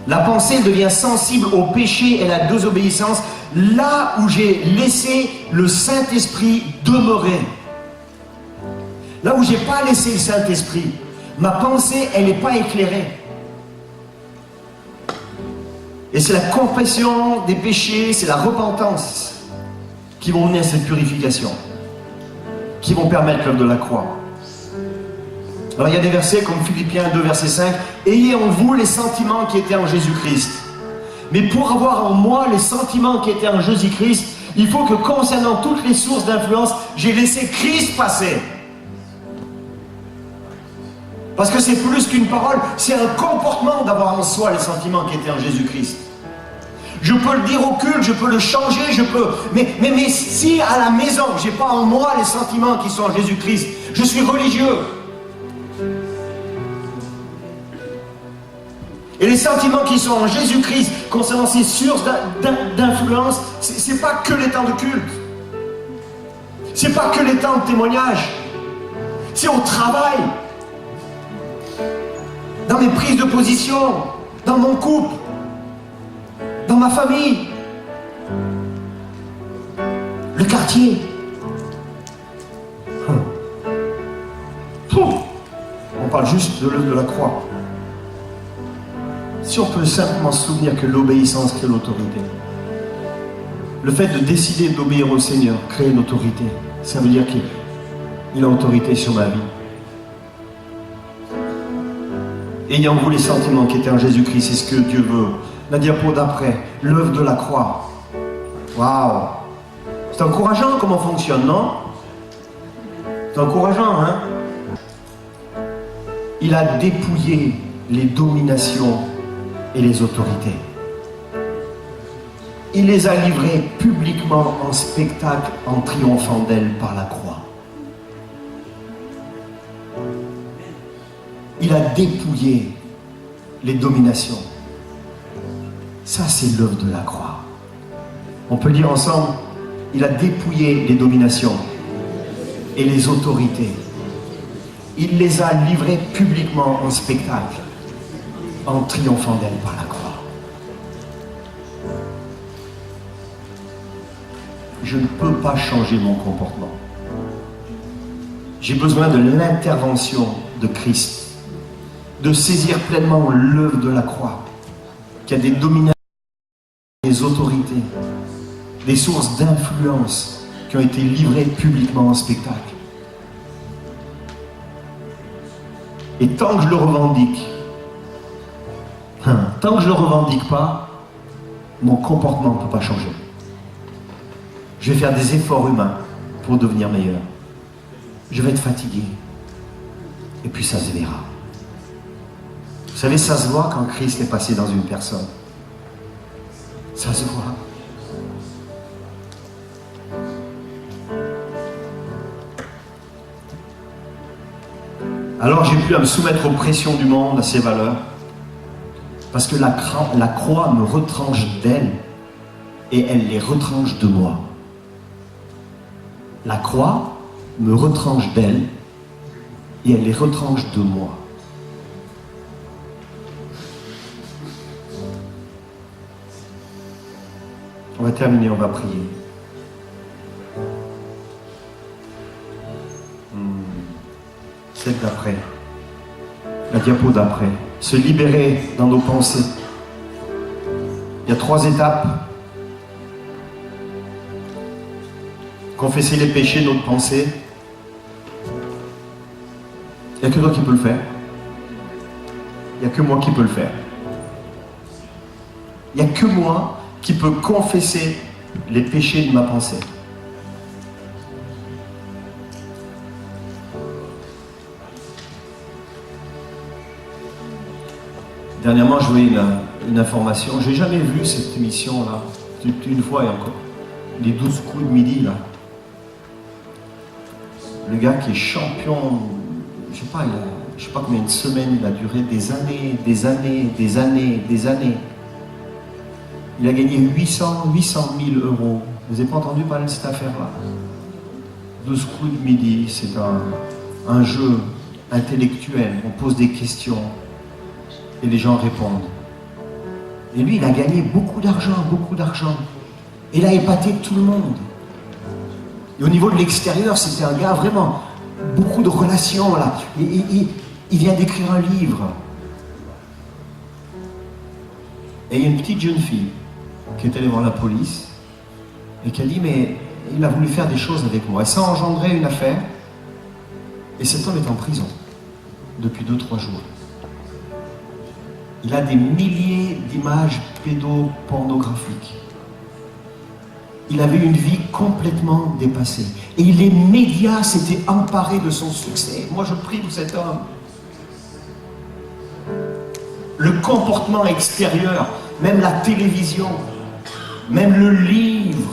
A: La pensée devient sensible au péché et à la désobéissance là où j'ai laissé le Saint-Esprit demeurer. Là où je n'ai pas laissé le Saint-Esprit, ma pensée, elle n'est pas éclairée. Et c'est la confession des péchés, c'est la repentance qui vont mener à cette purification, qui vont permettre l'œuvre de la croix. Alors il y a des versets comme Philippiens 2, verset 5, « Ayez en vous les sentiments qui étaient en Jésus-Christ. » Mais pour avoir en moi les sentiments qui étaient en Jésus-Christ, il faut que concernant toutes les sources d'influence, j'ai laissé Christ passer. Parce que c'est plus qu'une parole, c'est un comportement d'avoir en soi les sentiments qui étaient en Jésus-Christ. Je peux le dire au culte, je peux le changer, je peux... Mais si à la maison, je n'ai pas en moi les sentiments qui sont en Jésus-Christ, je suis religieux. Et les sentiments qui sont en Jésus-Christ concernant ces sources d'influence, ce n'est pas que les temps de culte. Ce n'est pas que les temps de témoignage. C'est au travail. Dans mes prises de position, dans mon couple, dans ma famille, le quartier. On parle juste de l'œuvre de la croix. Si on peut simplement se souvenir que l'obéissance crée l'autorité, le fait de décider d'obéir au Seigneur crée une autorité, ça veut dire qu'il a autorité sur ma vie. Ayant vous les sentiments qui étaient en Jésus-Christ, c'est ce que Dieu veut. La diapo d'après, l'œuvre de la croix. Waouh! C'est encourageant comment on fonctionne, non? C'est encourageant, hein? Il a dépouillé les dominations et les autorités. Il les a livrées publiquement en spectacle en triomphant d'elles par la croix. Il il a dépouillé les dominations. Ça, c'est l'œuvre de la croix. On peut dire ensemble, il a dépouillé les dominations et les autorités. Il les a livrées publiquement en spectacle, en triomphant d'elles par la croix. Je ne peux pas changer mon comportement. J'ai besoin de l'intervention de Christ, de saisir pleinement l'œuvre de la croix, qui a des dominations, des autorités, des sources d'influence qui ont été livrées publiquement en spectacle. Et tant que je le revendique, tant que je ne le revendique pas, mon comportement ne peut pas changer. Je vais faire des efforts humains pour devenir meilleur. Je vais être fatigué. Et puis ça se verra. Vous savez, ça se voit quand Christ est passé dans une personne. Ça se voit. Alors j'ai pu à me soumettre aux pressions du monde, à ses valeurs, parce que la croix me retranche d'elle et elle les retranche de moi. La croix me retranche d'elle et elle les retranche de moi. On va terminer, on va prier. Celle d'après, la diapo d'après. Se libérer dans nos pensées. Il y a 3 étapes. Confesser les péchés de notre pensée. Il n'y a que toi qui peux le faire. Il n'y a que moi qui peux le faire. Il n'y a que moi qui peut confesser les péchés de ma pensée. Dernièrement, je voyais une information. Je n'ai jamais vu cette émission-là. Une fois et encore. Les 12 coups de midi, là. Le gars qui est champion, je ne sais pas combien de semaines, il a duré des années, des années, des années, des années. Il a gagné 800 000 euros. Vous n'avez pas entendu parler de cette affaire-là? 12 coups de midi, c'est un jeu intellectuel. On pose des questions et les gens répondent. Et lui, il a gagné beaucoup d'argent, beaucoup d'argent. Et il a épaté tout le monde. Et au niveau de l'extérieur, c'était un gars vraiment, beaucoup de relations là. Il vient d'écrire un livre. Et il y a une petite jeune fille qui est allée voir la police et qui a dit, mais il a voulu faire des choses avec moi. Et ça a engendré une affaire. Et cet homme est en prison depuis 2-3 jours. Il a des milliers d'images pédopornographiques. Il avait une vie complètement dépassée. Et les médias s'étaient emparés de son succès. Moi, je prie pour cet homme. Le comportement extérieur, même la télévision, même le livre,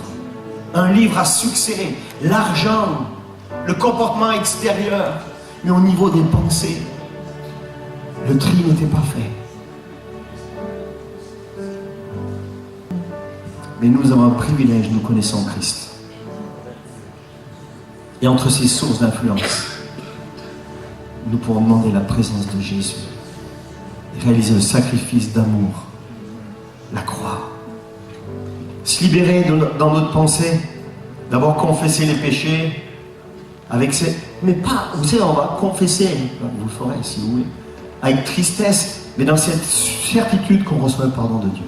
A: un livre à succès, l'argent, le comportement extérieur, mais au niveau des pensées, le tri n'était pas fait. Mais nous avons un privilège, nous connaissons Christ. Et entre ces sources d'influence, nous pouvons demander la présence de Jésus. Et réaliser le sacrifice d'amour, la croix. Se libérer dans notre pensée, d'abord confesser les péchés, avec ces... Mais pas, vous savez, on va confesser, vous le ferez si vous voulez, avec tristesse, mais dans cette certitude qu'on reçoit le pardon de Dieu.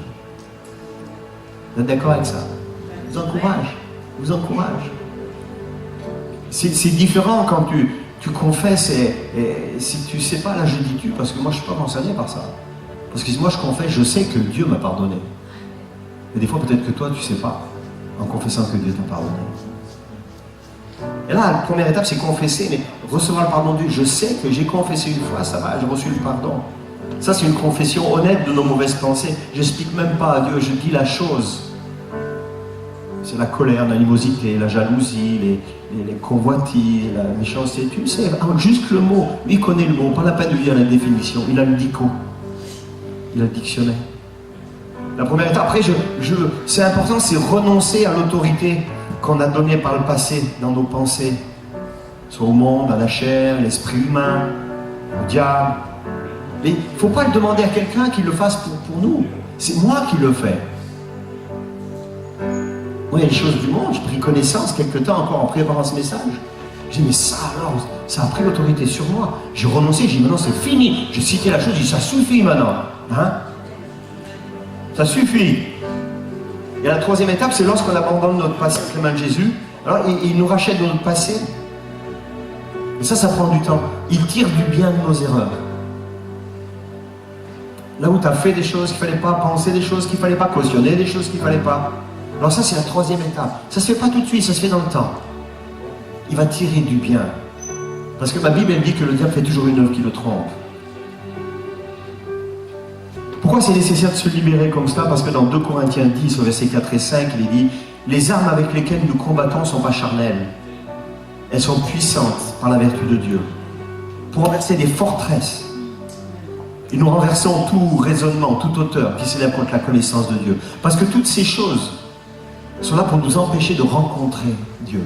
A: Vous êtes d'accord avec ça? Je vous encourage. Je vous encourage. C'est différent quand tu confesses et si tu ne sais pas, là je dis tu, parce que moi je ne suis pas concerné par ça. Parce que si moi je confesse, je sais que Dieu m'a pardonné. Mais des fois peut-être que toi tu ne sais pas, en confessant que Dieu t'a pardonné. Et là, la première étape c'est confesser, mais recevoir le pardon de Dieu. Je sais que j'ai confessé une fois, ça va, j'ai reçu le pardon. Ça c'est une confession honnête de nos mauvaises pensées. Je n'explique même pas à Dieu, je dis la chose. C'est la colère, l'animosité, la jalousie, les convoitises, la méchanceté. Tu le sais, juste le mot. Lui, il connaît le mot, pas la peine de lire la définition. Il a le dico. Il a le dictionnaire. La première étape, après, c'est important, c'est renoncer à l'autorité qu'on a donnée par le passé dans nos pensées. Soit au monde, à la chair, l'esprit humain, au diable. Mais il ne faut pas le demander à quelqu'un qui le fasse pour nous. C'est moi qui le fais. Moi, il y a des choses du monde, j'ai pris connaissance quelque temps encore en préparant ce message. J'ai dit, mais ça alors, ça a pris l'autorité sur moi. J'ai renoncé, j'ai dit, maintenant c'est fini. J'ai cité la chose, j'ai dit, ça suffit maintenant. Hein? Ça suffit. Et la troisième étape, c'est lorsqu'on abandonne notre passé entre les mains de Jésus. Alors, il nous rachète de notre passé. Et ça prend du temps. Il tire du bien de nos erreurs. Là où tu as fait des choses qu'il ne fallait pas, penser des choses qu'il ne fallait pas, cautionner des choses qu'il ne fallait pas. Alors ça, c'est la troisième étape. Ça ne se fait pas tout de suite, ça se fait dans le temps. Il va tirer du bien. Parce que ma Bible, elle dit que le diable fait toujours une œuvre qui le trompe. Pourquoi c'est nécessaire de se libérer comme ça? Parce que dans 2 Corinthiens 10, au verset 4 et 5, il est dit « Les armes avec lesquelles nous combattons ne sont pas charnelles. Elles sont puissantes par la vertu de Dieu. Pour renverser des forteresses. Et nous renversons tout raisonnement, toute hauteur qui s'élève contre la connaissance de Dieu. Parce que toutes ces choses sont là pour nous empêcher de rencontrer Dieu.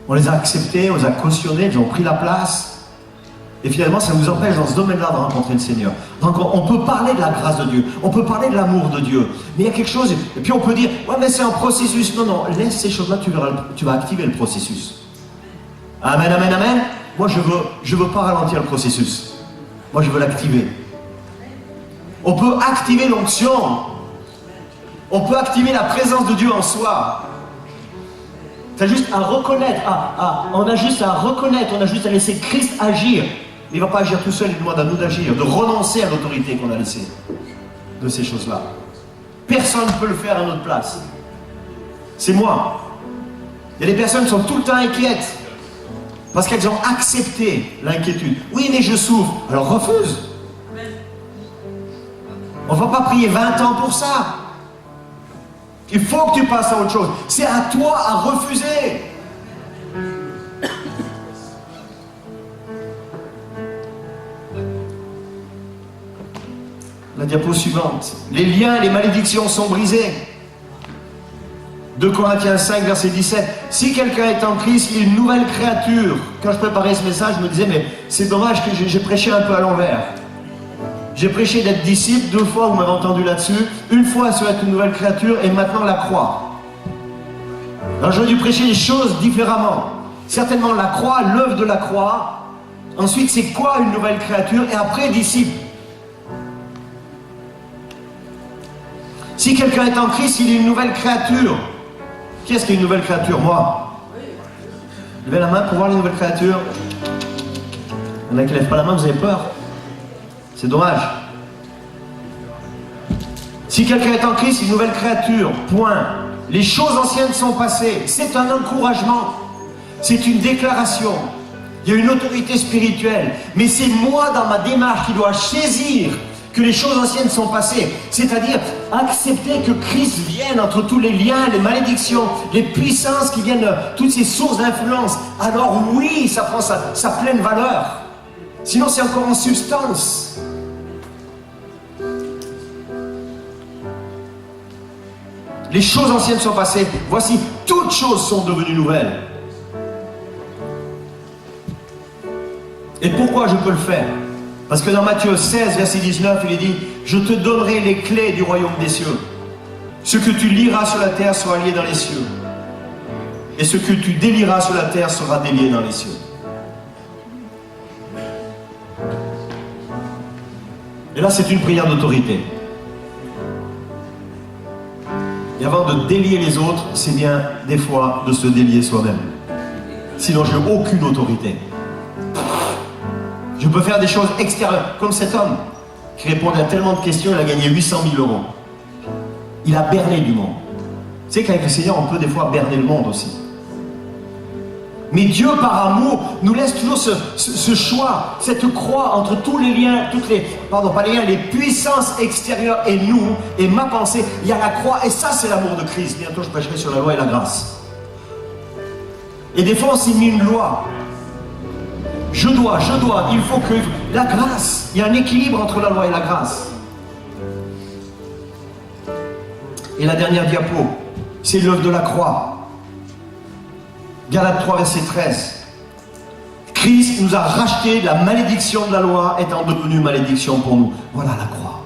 A: On les a acceptées, on les a cautionnées, elles ont pris la place. Et finalement, ça nous empêche dans ce domaine-là de rencontrer le Seigneur. Donc on peut parler de la grâce de Dieu, on peut parler de l'amour de Dieu. Mais il y a quelque chose, et puis on peut dire, ouais mais c'est un processus. Non, non, laisse ces choses-là, tu vas activer le processus. Amen, amen, amen. Moi je veux pas ralentir le processus. Moi je veux l'activer. On peut activer l'onction. On peut activer la présence de Dieu en soi. Tu as juste à reconnaître, on a juste à reconnaître, on a juste à laisser Christ agir. Il ne va pas agir tout seul, il demande à nous d'agir, de renoncer à l'autorité qu'on a laissée de ces choses-là. Personne ne peut le faire à notre place. C'est moi. Il y a des personnes qui sont tout le temps inquiètes parce qu'elles ont accepté l'inquiétude. Oui, mais je souffre. Alors refuse. On ne va pas prier 20 ans pour ça. Il faut que tu passes à autre chose. C'est à toi à refuser. La diapo suivante. Les liens et les malédictions sont brisés. 2 Corinthiens 5, verset 17. Si quelqu'un est en Christ, il est une nouvelle créature. Quand je préparais ce message, je me disais, mais c'est dommage que j'ai prêché un peu à l'envers. J'ai prêché d'être disciple 2 fois, vous m'avez entendu là-dessus. Une fois sur être une nouvelle créature et maintenant la croix. Alors j'aurais dû prêcher les choses différemment. Certainement la croix, l'œuvre de la croix. Ensuite, c'est quoi une nouvelle créature? Et après, disciple. Si quelqu'un est en Christ, il est une nouvelle créature. Qui est-ce qui est une nouvelle créature? Moi. Levez la main pour voir les nouvelles créatures. Il y en a qui ne lèvent pas la main, vous avez peur? C'est dommage. Si quelqu'un est en Christ, une nouvelle créature, point. Les choses anciennes sont passées. C'est un encouragement. C'est une déclaration. Il y a une autorité spirituelle. Mais c'est moi, dans ma démarche, qui dois saisir que les choses anciennes sont passées. C'est-à-dire accepter que Christ vienne entre tous les liens, les malédictions, les puissances qui viennent, toutes ces sources d'influence. Alors oui, ça prend sa pleine valeur. Sinon, c'est encore en substance. Les choses anciennes sont passées. Voici, toutes choses sont devenues nouvelles. Et pourquoi je peux le faire? Parce que dans Matthieu 16, verset 19, il est dit « Je te donnerai les clés du royaume des cieux. Ce que tu liras sur la terre sera lié dans les cieux. Et ce que tu délieras sur la terre sera délié dans les cieux. » Et là, c'est une prière d'autorité. Et avant de délier les autres, c'est bien des fois de se délier soi-même. Sinon, je n'ai aucune autorité. Je peux faire des choses extérieures, comme cet homme qui répondait à tellement de questions, il a gagné 800 000 €. Il a berné du monde. Tu sais qu'avec le Seigneur, on peut des fois berner le monde aussi. Mais Dieu, par amour, nous laisse toujours ce choix, cette croix entre tous les liens, les puissances extérieures et nous, et ma pensée. Il y a la croix, et ça, c'est l'amour de Christ. Bientôt, je prêcherai sur la loi et la grâce. Et des fois, on s'est mis une loi. Je dois, il faut que... La grâce, il y a un équilibre entre la loi et la grâce. Et la dernière diapo, c'est l'œuvre de la croix. Galates 3, verset 13. Christ nous a racheté de la malédiction de la loi, étant devenu malédiction pour nous. Voilà la croix.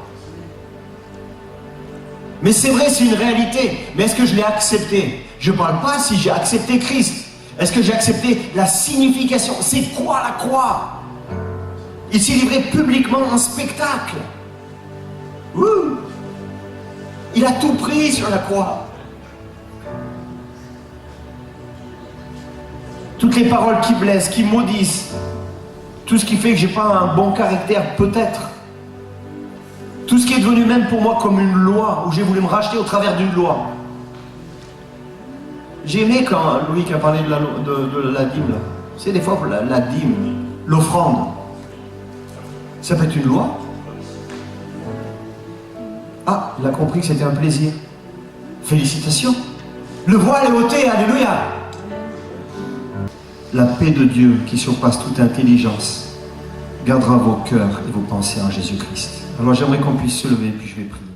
A: Mais c'est vrai, c'est une réalité. Mais est-ce que je l'ai accepté? Je ne parle pas si j'ai accepté Christ. Est-ce que j'ai accepté la signification? C'est quoi la croix? Il s'est livré publiquement en spectacle. Ouh. Il a tout pris sur la croix. Toutes les paroles qui blessent, qui maudissent, tout ce qui fait que j'ai pas un bon caractère, peut-être. Tout ce qui est devenu même pour moi comme une loi, où j'ai voulu me racheter au travers d'une loi. J'ai aimé quand Louis a parlé de la dîme, là. C'est des fois la dîme, l'offrande. Ça peut être une loi. Ah, il a compris que c'était un plaisir. Félicitations. Le voile est ôté, alléluia. La paix de Dieu qui surpasse toute intelligence gardera vos cœurs et vos pensées en Jésus-Christ. Alors j'aimerais qu'on puisse se lever, puis je vais prier.